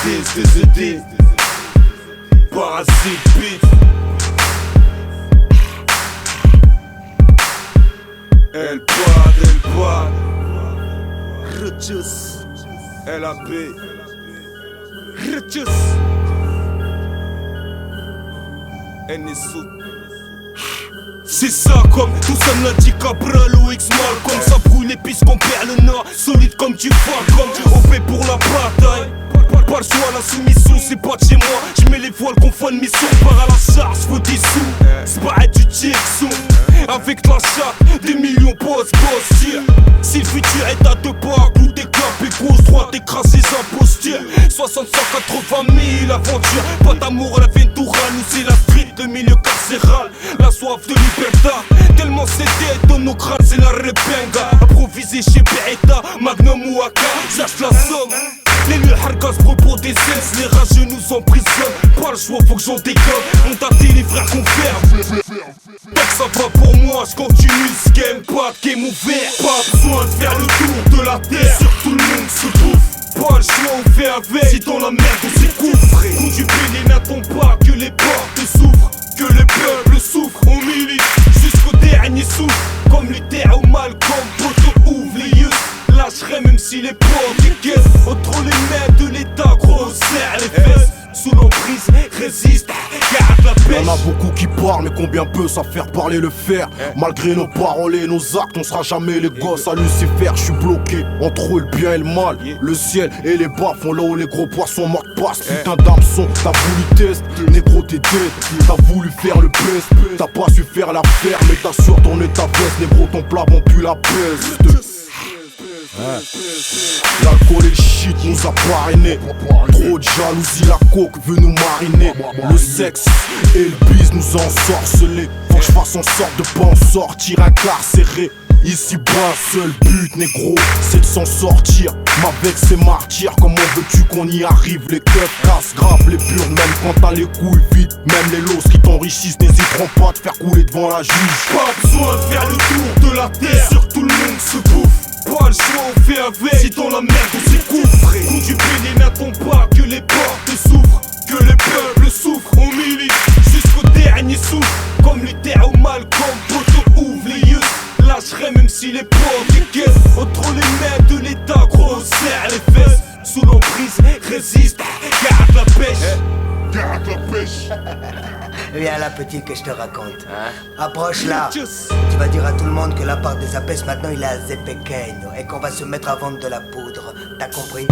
DSD, Parasite Beat. El Pad, Rutschus, LAP, Rutschus, NSO. C'est ça comme tout ça n'a dit Cabral ou X-Malcolm. Ça brûle les pistes qu'on perd le nord, solide comme du Falcon. OP pour la bataille, pas le choix, la soumission c'est pas de chez moi. J'mets les voiles qu'on fait de mission, part à la charge, faut des sous. C'est pas du Jackson, avec la chatte, des millions boss. Si le futur est à deux pas, coup décapé, gauche, droite, écrase les impostures. 60, 180 000 aventures, pas d'amour à la Ventura. Nous c'est la street, le milieu carcéral, la soif de liberté. Tellement c'est dead dans nos crânes, c'est la repenga. Improvisé chez Beretta, Magnum ou AK, j'achète la somme. Les lieux hargas propos des sens, les rageux nous emprisonnent. Pas le choix, faut que j'en déconne. On t'a dit les frères qu'on ferme. Tant que ça va pour moi, j'continue ce game, pas de game ouvert. Pas besoin de faire le tour de la terre, surtout le monde se bouffe. Pas le choix, on fait avec, si dans la merde on s'écouvre. Coup du péné n'attend pas que les portes s'ouvrent, que le peuple souffre. On milite jusqu'au dernier souffle, comme Luther ou Malcolm, poto ouvre les yeux. Lâcherai même si les pauvres décaissent. Autre les mains de l'état, gros serre les fesses. Sous l'emprise, résiste, garde la pêche. Y'en a beaucoup qui parlent, mais combien peut ça faire parler le fer? Malgré nos paroles et nos actes, on sera jamais les gosses à Lucifer. J'suis bloqué entre le bien et le mal. Le ciel et les bas font là où les gros poissons morts passent. Putain d'hameçon, t'as voulu test, négro t'es dead. T'as voulu faire le best, t'as pas su faire l'affaire, mais t'as surtourné ta veste. Négro ton plat bon plus la peste. L'alcool et le shit nous a parrainés. Trop de jalousie, la coke veut nous mariner. Le sexe et le bise nous ont ensorcelés. Faut que je fasse en sorte de pas en sortir incarcéré. Ici bas, seul but négro, c'est de s'en sortir. M'avec ces martyrs, comment veux-tu qu'on y arrive? Les keufs cassent grave les purs, même quand t'as les couilles vides. Même les losses qui t'enrichissent n'hésiteront pas à te faire couler devant la juge. Pas besoin de faire le tour de la terre, surtout le monde se bouffe. Pas le choix, on fait avec, si dans la merde on s'écouvre. Coup du péné n'attend pas que les portes s'ouvrent, que le peuple souffre. On milite jusqu'au dernier souffle, comme Luther ou Malcolm, poto ouvre les yeux. Lâcherai même si les pauvres décaissent. Autre les mains de l'état, gros serre les fesses. Sous l'emprise, résiste, garde la pêche. Garde la pêche. Viens là petit que je te raconte. Approche là. Tu vas dire à tout le monde que la part des apes maintenant il est à Zepequeño et qu'on va se mettre à vendre de la poudre. T'as compris?